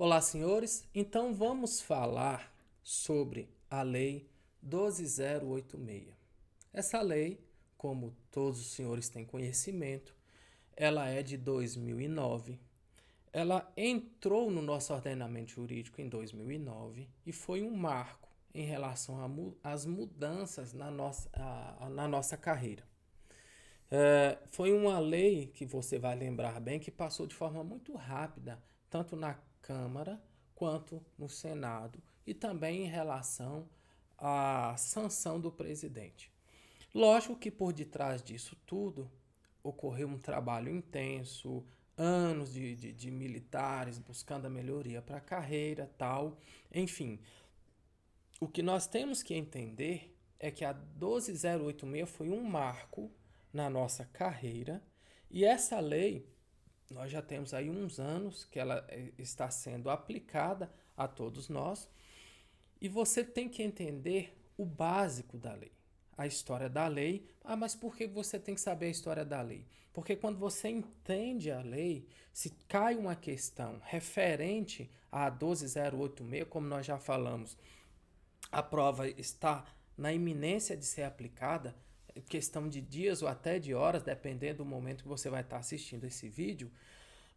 Olá, senhores. Então vamos falar sobre a Lei 12086. Essa lei, como todos os senhores têm conhecimento, ela é de 2009. Ela entrou no nosso ordenamento jurídico em 2009 e foi um marco em relação às mudanças na nossa carreira. Foi uma lei que você vai lembrar bem que passou de forma muito rápida, tanto na Câmara quanto no Senado, e também em relação à sanção do presidente. Lógico que por detrás disso tudo ocorreu um trabalho intenso, anos de militares buscando a melhoria para a carreira, tal. Enfim, o que nós temos que entender é que a 12086 foi um marco na nossa carreira e essa lei, nós já temos aí uns anos que ela está sendo aplicada a todos nós e você tem que entender o básico da lei, a história da lei. Ah, mas por que você tem que saber a história da lei? Porque quando você entende a lei, se cai uma questão referente à 12086, como nós já falamos, a prova está na iminência de ser aplicada, questão de dias ou até de horas, dependendo do momento que você vai estar assistindo esse vídeo,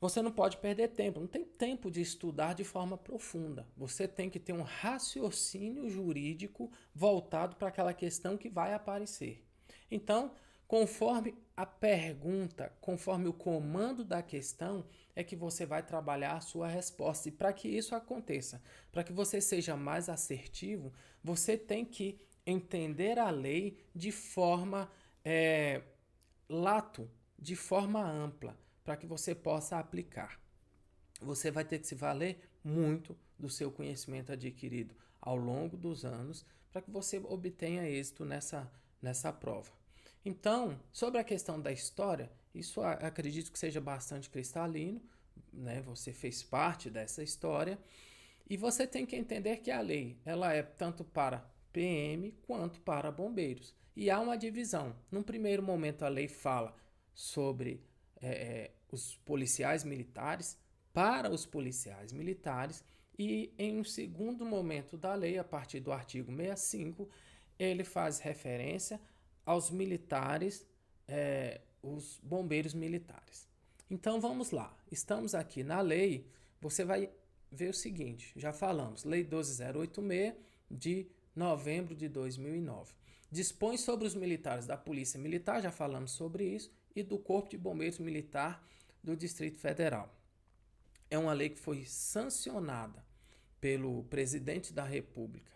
você não pode perder tempo, não tem tempo de estudar de forma profunda. Você tem que ter um raciocínio jurídico voltado para aquela questão que vai aparecer. Então, conforme a pergunta, conforme o comando da questão, é que você vai trabalhar a sua resposta. E para que isso aconteça, para que você seja mais assertivo, você tem que entender a lei de forma lato, de forma ampla, para que você possa aplicar. Você vai ter que se valer muito do seu conhecimento adquirido ao longo dos anos para que você obtenha êxito nessa prova. Então, sobre a questão da história, isso acredito que seja bastante cristalino, né? Você fez parte dessa história e você tem que entender que a lei ela é tanto para PM quanto para bombeiros. E há uma divisão. Num primeiro momento, a lei fala sobre os policiais militares, para os policiais militares, e em um segundo momento da lei, a partir do artigo 65, ele faz referência aos militares, os bombeiros militares. Então vamos lá, estamos aqui na lei, você vai ver o seguinte, já falamos, Lei 12086 de novembro de 2009. Dispõe sobre os militares da Polícia Militar, já falamos sobre isso, e do Corpo de Bombeiros Militar do Distrito Federal. É uma lei que foi sancionada pelo presidente da República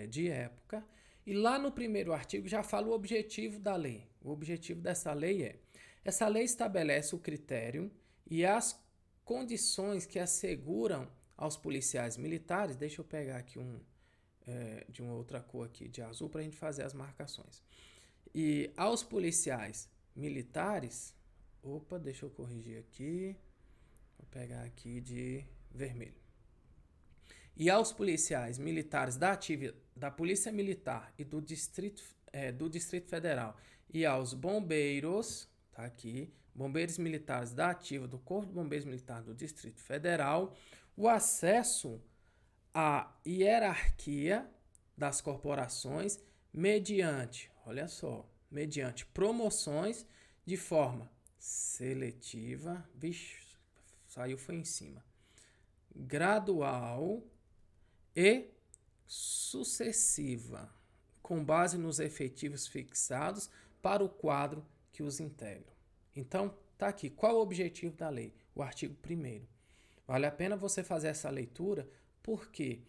de época, e lá no primeiro artigo já fala o objetivo da lei. O objetivo dessa lei essa lei estabelece o critério e as condições que asseguram aos policiais militares, deixa eu pegar aqui de uma outra cor aqui, de azul, para a gente fazer as marcações. E aos policiais militares, deixa eu corrigir aqui, vou pegar aqui de vermelho. E aos policiais militares da Polícia Militar e do Distrito Federal e aos bombeiros, tá aqui, bombeiros militares da ativa do Corpo de Bombeiros Militar do Distrito Federal, o acesso à hierarquia das corporações olha só, mediante promoções de forma seletiva, saiu foi em cima, gradual e sucessiva, com base nos efetivos fixados para o quadro que os integram. Então, tá aqui. Qual o objetivo da lei? O artigo 1º. Vale a pena você fazer essa leitura, por quê?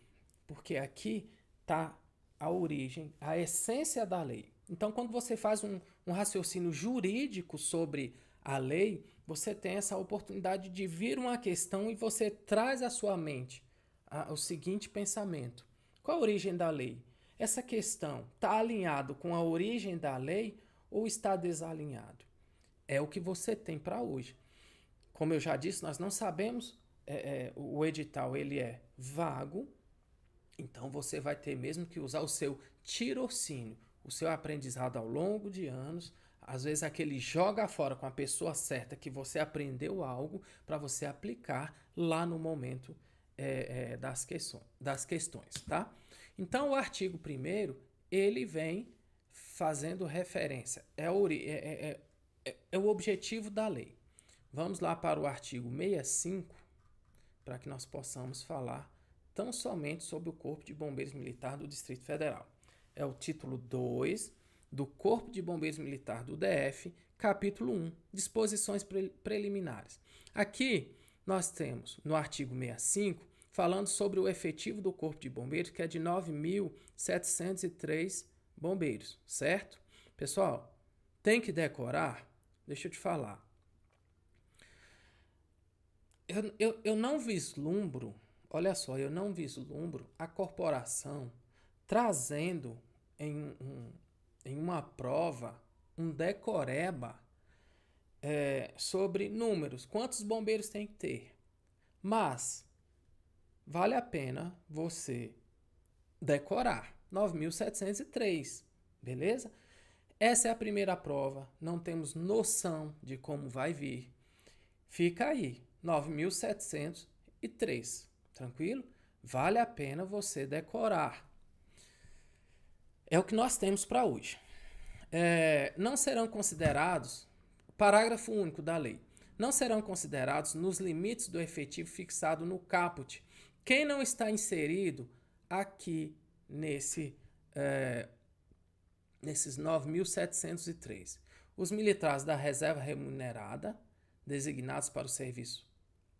Porque aqui está a origem, a essência da lei. Então, quando você faz um raciocínio jurídico sobre a lei, você tem essa oportunidade de vir uma questão e você traz à sua mente o seguinte pensamento. Qual a origem da lei? Essa questão está alinhado com a origem da lei ou está desalinhado? É o que você tem para hoje. Como eu já disse, nós não sabemos, o edital ele é vago, então você vai ter mesmo que usar o seu tirocínio, o seu aprendizado ao longo de anos, às vezes aquele joga fora com a pessoa certa que você aprendeu algo para você aplicar lá no momento das questões, tá? Então, o artigo 1º, ele vem fazendo referência, é o objetivo da lei. Vamos lá para o artigo 65, para que nós possamos falar tão somente sobre o Corpo de Bombeiros Militar do Distrito Federal. É o título 2 do Corpo de Bombeiros Militar do DF, capítulo 1, disposições preliminares. Aqui nós temos, no artigo 65, falando sobre o efetivo do Corpo de Bombeiros, que é de 9.703 bombeiros, certo? Pessoal, tem que decorar? Deixa eu te falar. Eu não vislumbro, olha só, eu não vislumbro a corporação trazendo em uma prova um decoreba sobre números, quantos bombeiros tem que ter. Mas vale a pena você decorar 9.703, beleza? Essa é a primeira prova, não temos noção de como vai vir. Fica aí, 9.703, tranquilo? Vale a pena você decorar. É o que nós temos para hoje. Não serão considerados, parágrafo único da lei, não serão considerados nos limites do efetivo fixado no caput quem não está inserido aqui nesses 9.703. Os militares da reserva remunerada, designados para o serviço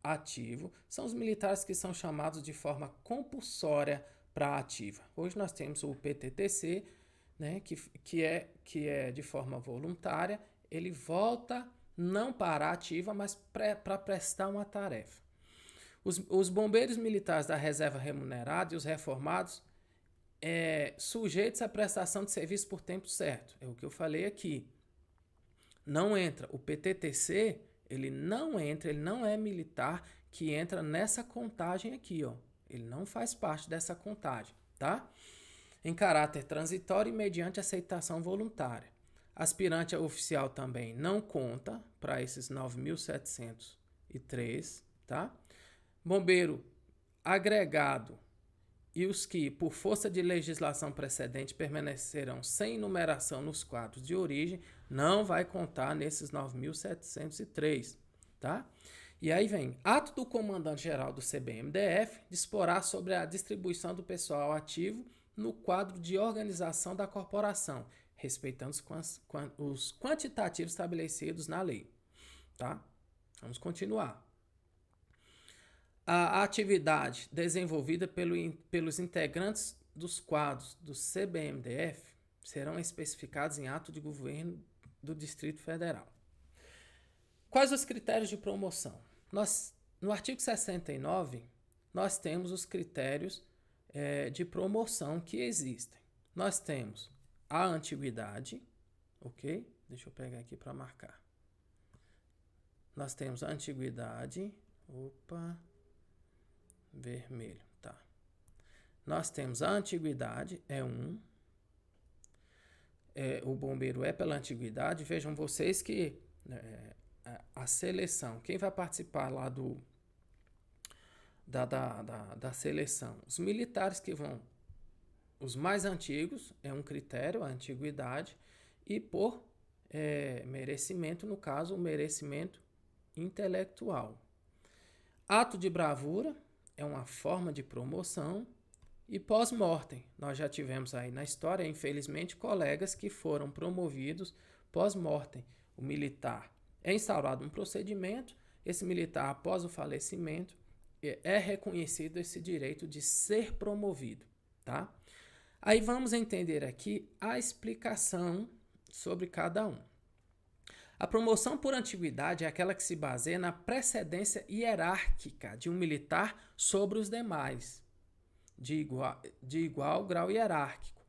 ativo, são os militares que são chamados de forma compulsória para a ativa. Hoje nós temos o PTTC, né, que é de forma voluntária, ele volta não para a ativa, mas para prestar uma tarefa. Os bombeiros militares da reserva remunerada e os reformados sujeitos à prestação de serviço por tempo certo. É o que eu falei aqui. Não entra. O PTTC, ele não é militar que entra nessa contagem aqui, ó. Ele não faz parte dessa contagem, tá? Em caráter transitório e mediante aceitação voluntária. Aspirante a oficial também não conta para esses 9.703, tá? Bombeiro agregado e os que, por força de legislação precedente, permanecerão sem numeração nos quadros de origem, não vai contar nesses 9.703, tá? E aí vem, ato do comandante-geral do CBMDF disporá sobre a distribuição do pessoal ativo no quadro de organização da corporação, respeitando os quantitativos estabelecidos na lei, tá? Vamos continuar. A atividade desenvolvida pelos integrantes dos quadros do CBMDF serão especificados em ato de governo do Distrito Federal. Quais os critérios de promoção? No artigo 69, nós temos os critérios de promoção que existem. Nós temos a antiguidade, ok? Deixa eu pegar aqui para marcar. Nós temos a antiguidade, vermelho, tá. Nós temos a antiguidade, é 1. O bombeiro é pela antiguidade. Vejam vocês que a seleção, quem vai participar lá da seleção? Os militares que vão, os mais antigos, é um critério, a antiguidade, e por merecimento, no caso, o merecimento intelectual. Ato de bravura é uma forma de promoção. E pós-mortem, nós já tivemos aí na história, infelizmente, colegas que foram promovidos pós-mortem. O militar é instaurado um procedimento, esse militar, após o falecimento, é reconhecido esse direito de ser promovido, tá? Aí vamos entender aqui a explicação sobre cada um. A promoção por antiguidade é aquela que se baseia na precedência hierárquica de um militar sobre os demais, de igual grau hierárquico.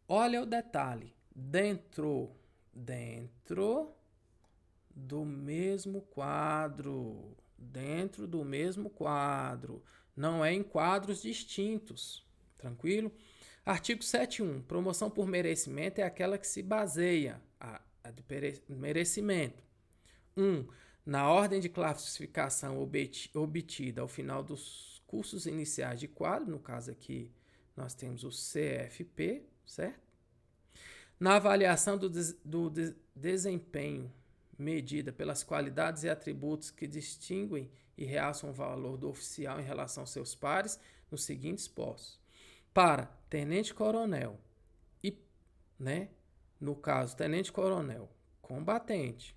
Olha o detalhe, dentro do mesmo quadro, não é em quadros distintos, tranquilo? Artigo 7.1, promoção por merecimento é aquela que se baseia, a de merecimento, 1. Na ordem de classificação obtida ao final dos cursos iniciais de quadro, no caso aqui nós temos o CFP, certo? Na avaliação do desempenho medida pelas qualidades e atributos que distinguem e realçam o valor do oficial em relação aos seus pares, nos seguintes postos. Para tenente-coronel e, no caso, tenente-coronel combatente,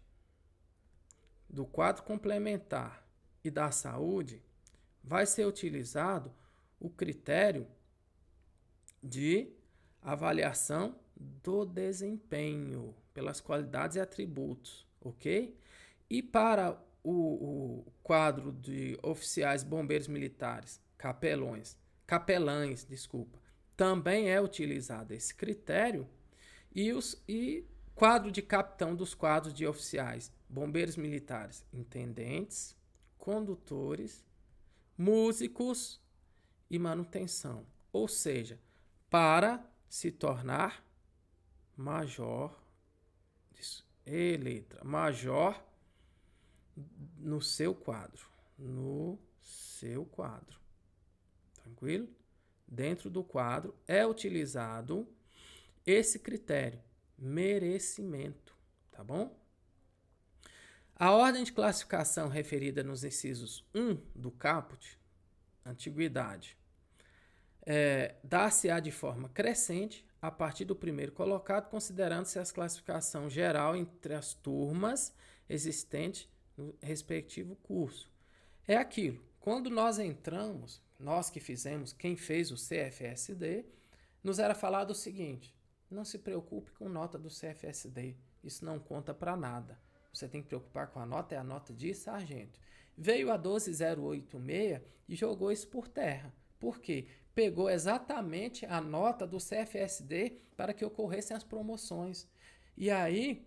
do quadro complementar e da saúde, vai ser utilizado o critério de avaliação do desempenho pelas qualidades e atributos, ok? E para o quadro de oficiais bombeiros militares, capelães, também é utilizado esse critério e quadro de capitão dos quadros de oficiais, bombeiros militares, intendentes, condutores, músicos e manutenção. Ou seja, para se tornar major, major no seu quadro. Tranquilo? Dentro do quadro é utilizado esse critério, merecimento, tá bom? A ordem de classificação referida nos incisos 1 do caput, antiguidade, dar-se-á de forma crescente a partir do primeiro colocado, considerando-se a classificação geral entre as turmas existentes no respectivo curso. É aquilo, quando nós entramos, nós que fizemos, quem fez o CFSD, nos era falado o seguinte: não se preocupe com nota do CFSD, isso não conta para nada. Você tem que preocupar com a nota, é a nota de sargento. Veio a 12086 e jogou isso por terra. Por quê? Pegou exatamente a nota do CFSD para que ocorressem as promoções. E aí,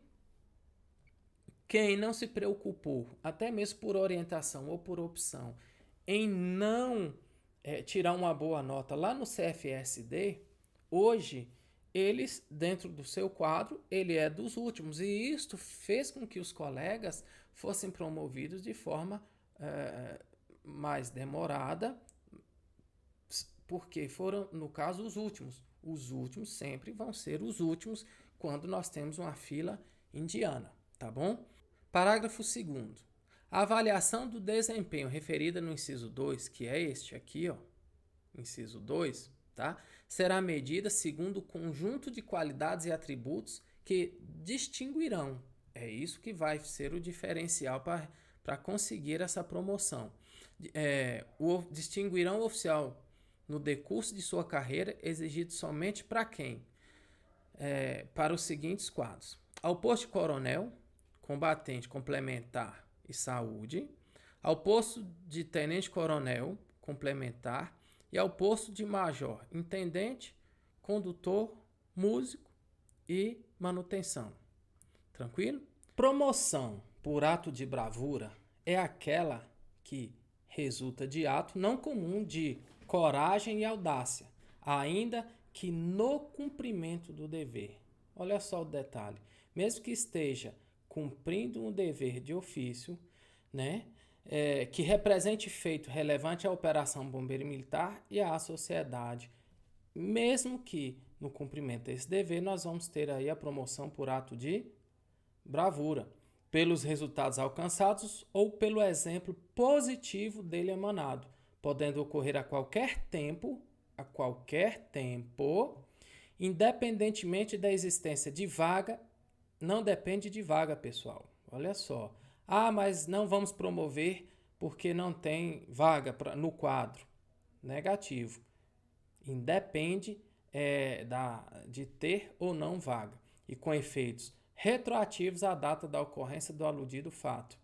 quem não se preocupou, até mesmo por orientação ou por opção, em não tirar uma boa nota lá no CFSD, hoje, eles, dentro do seu quadro, ele é dos últimos. E isto fez com que os colegas fossem promovidos de forma mais demorada, porque foram, no caso, os últimos. Os últimos sempre vão ser os últimos quando nós temos uma fila indiana, tá bom? Parágrafo 2º. A avaliação do desempenho referida no inciso 2, que é este aqui, ó, inciso 2, tá? Será medida segundo o conjunto de qualidades e atributos que distinguirão. É isso que vai ser o diferencial para conseguir essa promoção. Distinguirão o oficial no decurso de sua carreira, exigido somente para quem? Para os seguintes quadros: ao posto de coronel, combatente, complementar e saúde, ao posto de tenente-coronel, complementar, e ao posto de major, intendente, condutor, músico e manutenção. Tranquilo? Promoção por ato de bravura é aquela que resulta de ato não comum de coragem e audácia, ainda que no cumprimento do dever. Olha só o detalhe. Mesmo que esteja cumprindo um dever de ofício, que represente feito relevante à operação bombeiro militar e à sociedade, mesmo que no cumprimento desse dever nós vamos ter aí a promoção por ato de bravura, pelos resultados alcançados ou pelo exemplo positivo dele emanado, podendo ocorrer a qualquer tempo, independentemente da existência de vaga. Não depende de vaga, pessoal. Olha só. Mas não vamos promover porque não tem vaga no quadro. Negativo. Independe de ter ou não vaga. E com efeitos retroativos à data da ocorrência do aludido fato.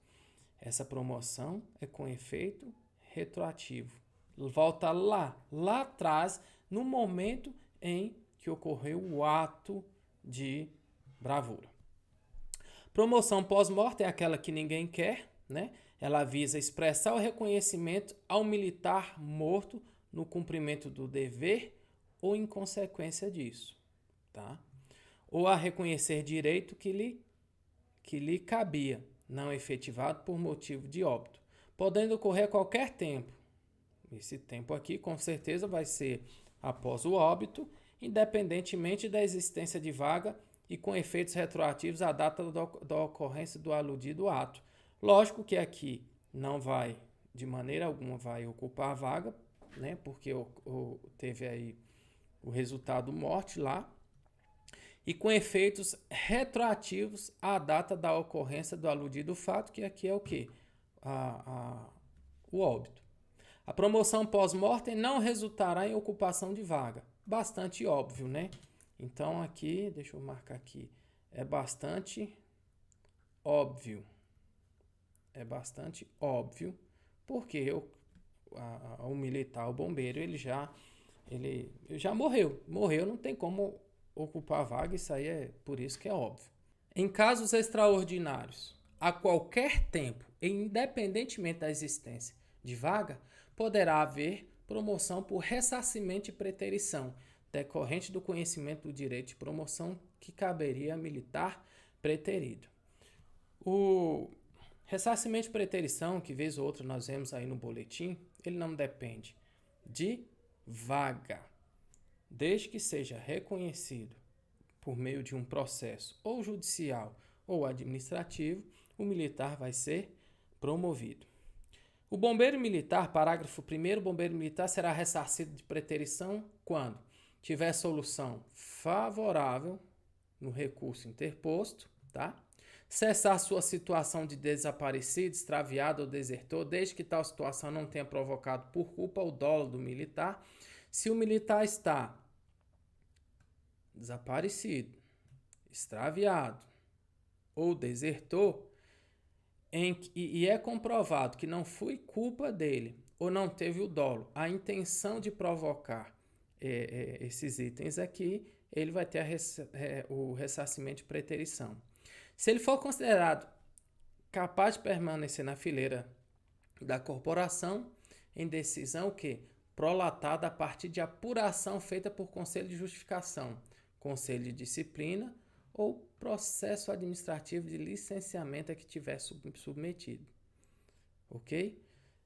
Essa promoção é com efeito retroativo. Volta lá atrás, no momento em que ocorreu o ato de bravura. Promoção pós-morte é aquela que ninguém quer, Ela visa expressar o reconhecimento ao militar morto no cumprimento do dever ou em consequência disso, tá? Ou a reconhecer direito que lhe cabia, não efetivado por motivo de óbito, podendo ocorrer a qualquer tempo, Esse tempo aqui, com certeza, vai ser após o óbito, independentemente da existência de vaga e com efeitos retroativos à data da ocorrência do aludido ato. Lógico que aqui não vai, de maneira alguma, vai ocupar a vaga, né? Porque teve aí o resultado morte lá, e com efeitos retroativos à data da ocorrência do aludido fato, que aqui é o quê? O óbito. A promoção pós-mortem não resultará em ocupação de vaga. Bastante óbvio, né? Então aqui, deixa eu marcar aqui, é bastante óbvio. É bastante óbvio, porque o militar, o bombeiro, ele já morreu. Morreu, não tem como ocupar a vaga, isso aí é por isso que é óbvio. Em casos extraordinários, a qualquer tempo, e independentemente da existência de vaga, poderá haver promoção por ressarcimento e preterição, decorrente do conhecimento do direito de promoção que caberia a militar preterido. O ressarcimento e preterição, que vez ou outra nós vemos aí no boletim, ele não depende de vaga, desde que seja reconhecido por meio de um processo ou judicial ou administrativo, o militar vai ser promovido. O bombeiro militar, parágrafo 1º, o bombeiro militar será ressarcido de preterição quando tiver solução favorável no recurso interposto, tá? Cessar sua situação de desaparecido, extraviado ou desertor, desde que tal situação não tenha provocado por culpa ou dolo do militar. Se o militar está desaparecido, extraviado ou desertor, e é comprovado que não foi culpa dele ou não teve o dolo, a intenção de provocar esses itens aqui, ele vai ter o ressarcimento de preterição. Se ele for considerado capaz de permanecer na fileira da corporação, em decisão que prolatada a partir de apuração feita por conselho de justificação, conselho de disciplina ou processo administrativo de licenciamento a que tiver submetido. Ok?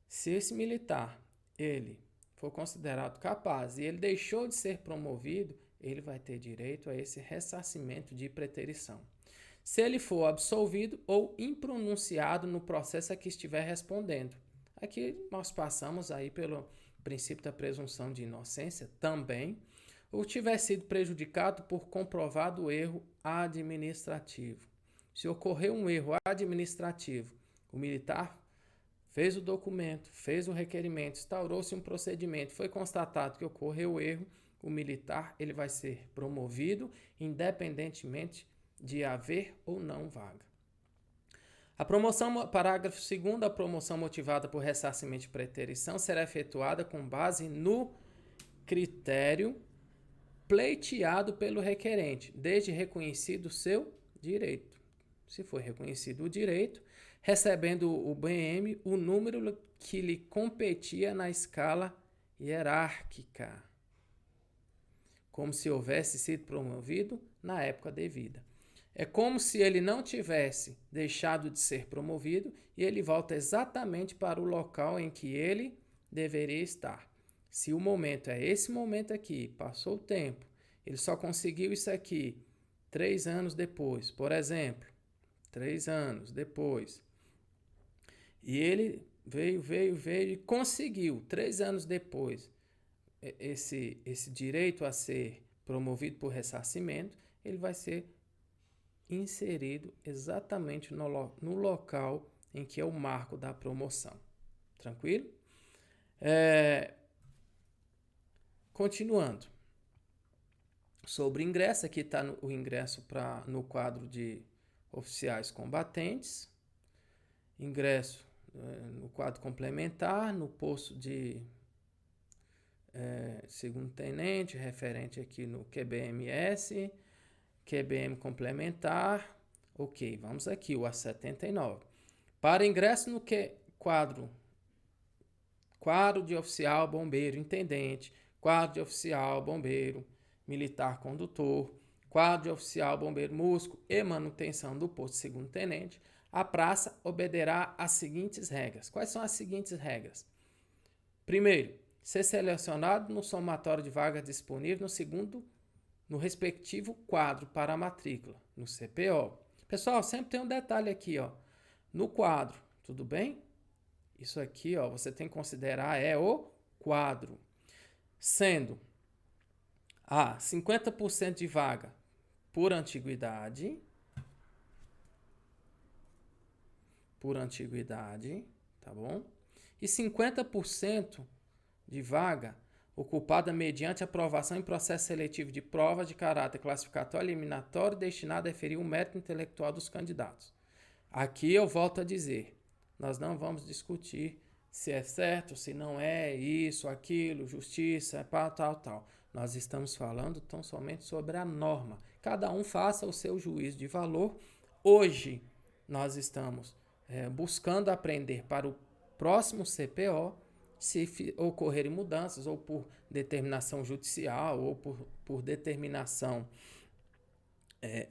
Se esse militar, ele for considerado capaz e ele deixou de ser promovido, ele vai ter direito a esse ressarcimento de preterição. Se ele for absolvido ou impronunciado no processo a que estiver respondendo. Aqui nós passamos aí pelo princípio da presunção de inocência também, ou tiver sido prejudicado por comprovado erro administrativo. Se ocorreu um erro administrativo, o militar fez o documento, fez o requerimento, instaurou-se um procedimento, foi constatado que ocorreu o erro, o militar ele vai ser promovido independentemente de haver ou não vaga. A promoção, parágrafo 2º, a promoção motivada por ressarcimento de preterição será efetuada com base no critério pleiteado pelo requerente, desde reconhecido o seu direito. Se for reconhecido o direito, recebendo o BM o número que lhe competia na escala hierárquica, como se houvesse sido promovido na época devida. É como se ele não tivesse deixado de ser promovido e ele volta exatamente para o local em que ele deveria estar. Se o momento é esse momento aqui, passou o tempo, ele só conseguiu isso aqui 3 anos depois, por exemplo, 3 anos depois, e ele veio e conseguiu 3 anos depois esse direito a ser promovido por ressarcimento, ele vai ser inserido exatamente no local em que é o marco da promoção. Tranquilo? Continuando. Sobre ingresso, aqui está o ingresso no quadro de oficiais combatentes. Ingresso no quadro complementar, no posto de segundo tenente, referente aqui no QBMS, QBM complementar. Ok, vamos aqui, o A79. Para ingresso no quadro de oficial, bombeiro, intendente, quadro de oficial, bombeiro, militar condutor, quadro de oficial, bombeiro, músico e manutenção do posto de segundo tenente, a praça obedecerá às seguintes regras. Quais são as seguintes regras? Primeiro, ser selecionado no somatório de vagas disponíveis no respectivo quadro para a matrícula, no CPO. Pessoal, sempre tem um detalhe aqui, ó, no quadro, tudo bem? Isso aqui, ó, você tem que considerar o quadro, sendo 50% de vaga por antiguidade, tá bom? E 50% de vaga ocupada mediante aprovação em processo seletivo de prova de caráter classificatório eliminatório destinado a referir o mérito intelectual dos candidatos. Aqui eu volto a dizer, nós não vamos discutir se é certo, se não é, isso, aquilo, justiça, tal. Nós estamos falando tão somente sobre a norma. Cada um faça o seu juízo de valor. Hoje nós estamos buscando aprender para o próximo CPO, se ocorrerem mudanças, ou por determinação judicial, ou por determinação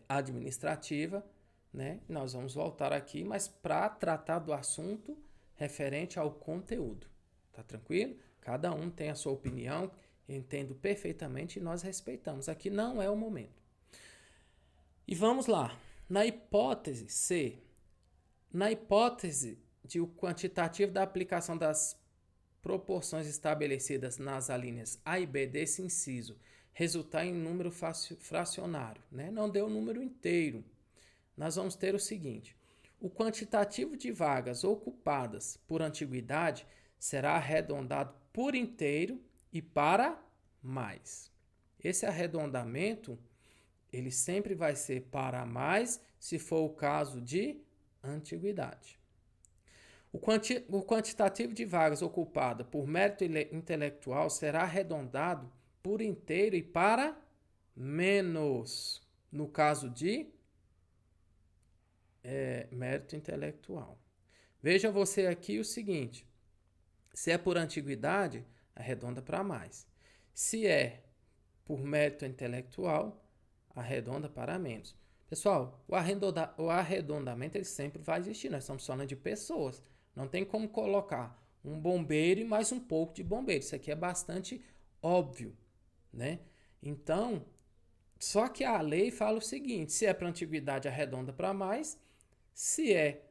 administrativa, né? Nós vamos voltar aqui, mas para tratar do assunto referente ao conteúdo. Tá tranquilo? Cada um tem a sua opinião, entendo perfeitamente e nós respeitamos. Aqui não é o momento. E vamos lá. Na hipótese C, na hipótese de o quantitativo da aplicação das proporções estabelecidas nas alíneas A e B desse inciso resultar em número fracionário, né? Não deu o número inteiro. Nós vamos ter o seguinte: o quantitativo de vagas ocupadas por antiguidade será arredondado por inteiro e para mais. Esse arredondamento, ele sempre vai ser para mais se for o caso de antiguidade. O quantitativo de vagas ocupadas por mérito intelectual será arredondado por inteiro e para menos, no caso de mérito intelectual. Veja você aqui o seguinte: se é por antiguidade, arredonda para mais. Se é por mérito intelectual, arredonda para menos. Pessoal, o arredondamento ele sempre vai existir. Nós estamos falando de pessoas. Não tem como colocar um bombeiro e mais um pouco de bombeiro. Isso aqui é bastante óbvio, né? Então, só que a lei fala o seguinte: se é para antiguidade, arredonda para mais. Se é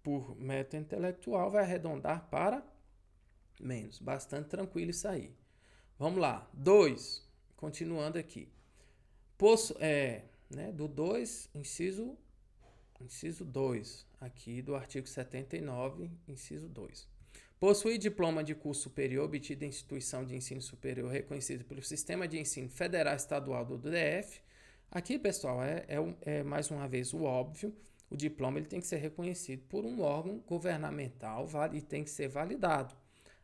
por mérito intelectual, vai arredondar para menos. Bastante tranquilo isso aí. Vamos lá. 2. Continuando aqui. Do 2, inciso 2, aqui do artigo 79, inciso 2. Possui diploma de curso superior obtido em instituição de ensino superior reconhecido pelo Sistema de Ensino Federal Estadual do DF. Aqui, pessoal, mais uma vez o óbvio. O diploma ele tem que ser reconhecido por um órgão governamental e tem que ser validado.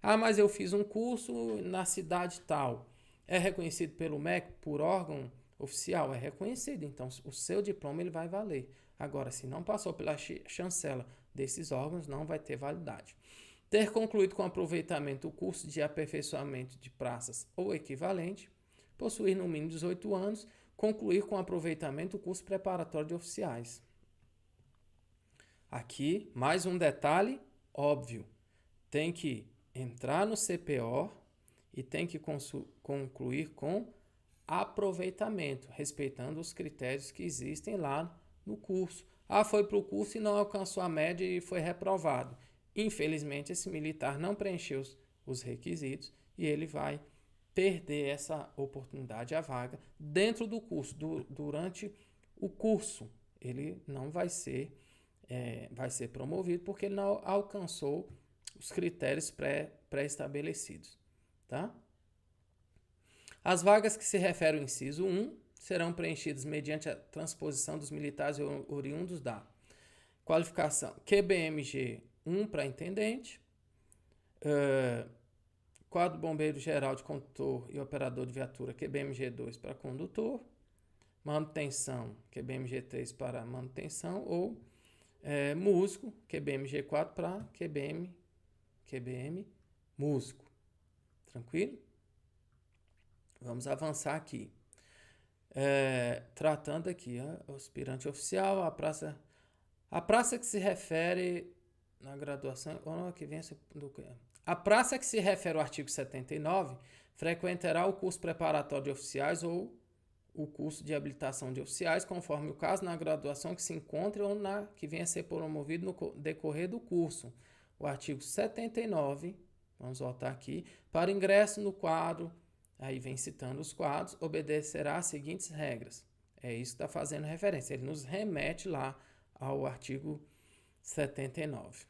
Mas eu fiz um curso na cidade tal. É reconhecido pelo MEC, por órgão oficial? É reconhecido. Então, o seu diploma ele vai valer. Agora, se não passou pela chancela desses órgãos, não vai ter validade. Ter concluído com aproveitamento o curso de aperfeiçoamento de praças ou equivalente. Possuir no mínimo 18 anos. Concluir com aproveitamento o curso preparatório de oficiais. Aqui, mais um detalhe óbvio. Tem que entrar no CPO e tem que concluir com aproveitamento, respeitando os critérios que existem lá no curso. Foi para o curso e não alcançou a média e foi reprovado. Infelizmente, esse militar não preencheu os requisitos e ele vai perder essa oportunidade, a vaga, dentro do curso. Durante o curso, ele não vai ser promovido porque ele não alcançou os critérios pré-estabelecidos. Tá? As vagas que se referem ao inciso 1 serão preenchidas mediante a transposição dos militares oriundos da qualificação QBMG 1 para intendente, quadro bombeiro geral de condutor e operador de viatura QBMG 2 para condutor, manutenção QBMG 3 para manutenção ou músico QBMG 4 para QBM músico. Tranquilo? Vamos avançar aqui. Tratando aqui, aspirante oficial, a praça que se refere na graduação, ou que vem a praça que se refere ao artigo 79 frequentará o curso preparatório de oficiais ou o curso de habilitação de oficiais, conforme o caso, na graduação que se encontre ou na que venha a ser promovido no decorrer do curso. O artigo 79, vamos voltar aqui, para ingresso no quadro, aí vem citando os quadros, obedecerá às seguintes regras. É isso que está fazendo referência. Ele nos remete lá ao artigo 79.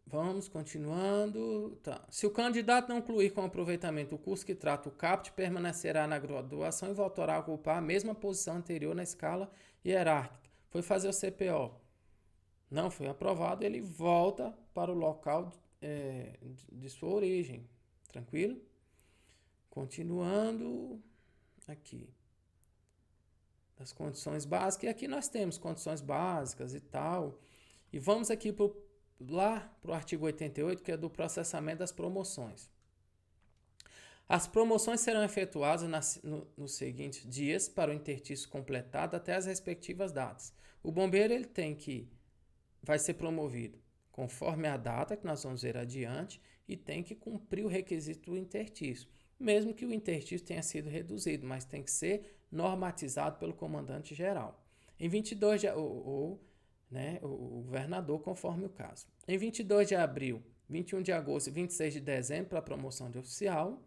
Vamos continuando. Tá. Se o candidato não concluir com aproveitamento o curso que trata o CAPT, permanecerá na graduação e voltará a ocupar a mesma posição anterior na escala hierárquica. Foi fazer o CPO. Não foi aprovado, ele volta para o local de sua origem. Tranquilo? Continuando aqui. Das condições básicas. E aqui nós temos condições básicas e tal. E vamos aqui lá para o artigo 88, que é do processamento das promoções. As promoções serão efetuadas nos seguintes dias para o interstício completado até as respectivas datas. O bombeiro vai ser promovido conforme a data que nós vamos ver adiante e tem que cumprir o requisito do interstício, mesmo que o interstício tenha sido reduzido, mas tem que ser normatizado pelo comandante geral. Em 22 de o governador, conforme o caso. Em 22 de abril, 21 de agosto e 26 de dezembro para a promoção de oficial,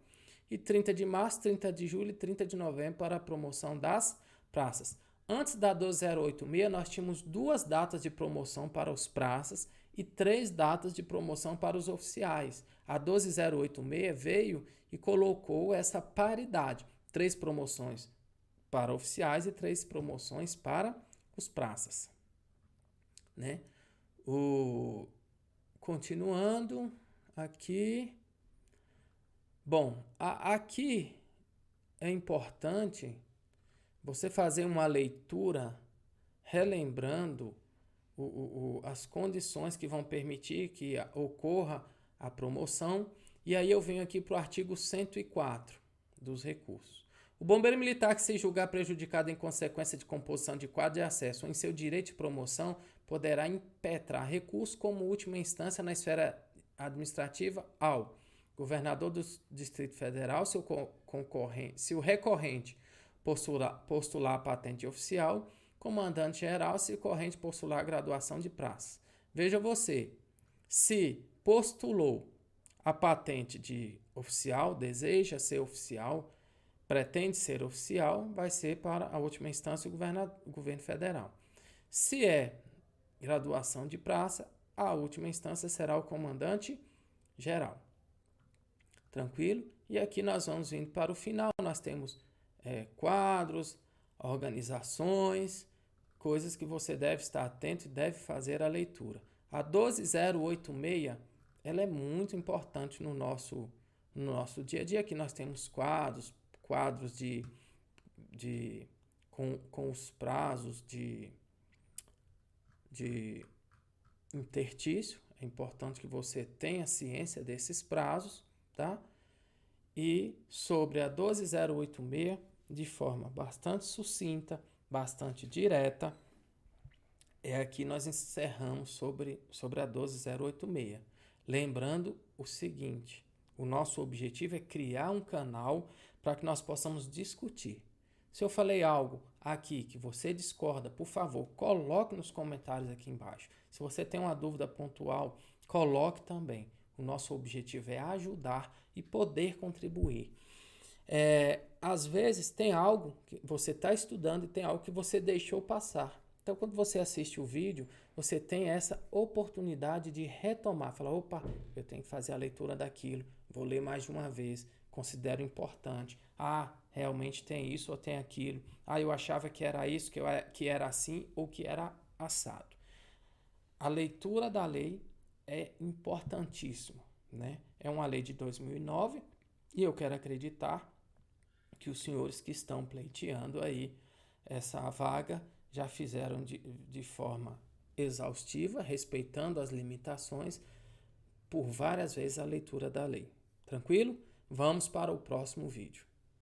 e 30 de março, 30 de julho e 30 de novembro para a promoção das praças. Antes da 12086, nós tínhamos 2 datas de promoção para os praças e 3 datas de promoção para os oficiais. A 12086 veio e colocou essa paridade, 3 promoções para oficiais e 3 promoções para os praças. Né? Continuando aqui. Bom, aqui é importante você fazer uma leitura relembrando as condições que vão permitir que ocorra a promoção. E aí eu venho aqui para o artigo 104 dos recursos. O bombeiro militar que se julgar prejudicado em consequência de composição de quadro de acesso ou em seu direito de promoção poderá impetrar recurso como última instância na esfera administrativa ao governador do Distrito Federal, se o recorrente postular a patente oficial, comandante geral, se o corrente postular a graduação de praça. Veja você, se postulou a patente de oficial, deseja ser oficial, pretende ser oficial, vai ser para a última instância o governo federal. Se é graduação de praça, a última instância será o comandante geral. Tranquilo? E aqui nós vamos indo para o final. Nós temos quadros, organizações, coisas que você deve estar atento e deve fazer a leitura. A 12086, ela é muito importante no nosso dia a dia. Aqui nós temos quadros com os prazos de interstício. É importante que você tenha ciência desses prazos, tá? E sobre a 12086, de forma bastante sucinta, bastante direta, aqui nós encerramos sobre a 12086. Lembrando o seguinte, o nosso objetivo é criar um canal para que nós possamos discutir. Se eu falei algo aqui que você discorda, por favor, coloque nos comentários aqui embaixo. Se você tem uma dúvida pontual, coloque também. O nosso objetivo é ajudar e poder contribuir. Às vezes tem algo que você está estudando e tem algo que você deixou passar. Então, quando você assiste o vídeo, você tem essa oportunidade de retomar. Falar, opa, eu tenho que fazer a leitura daquilo, vou ler mais de uma vez, considero importante. Realmente tem isso ou tem aquilo. Eu achava que era isso, que era assim ou que era assado. A leitura da lei é importantíssimo, né? É uma lei de 2009 e eu quero acreditar que os senhores que estão pleiteando aí essa vaga já fizeram de forma exaustiva, respeitando as limitações, por várias vezes a leitura da lei. Tranquilo? Vamos para o próximo vídeo.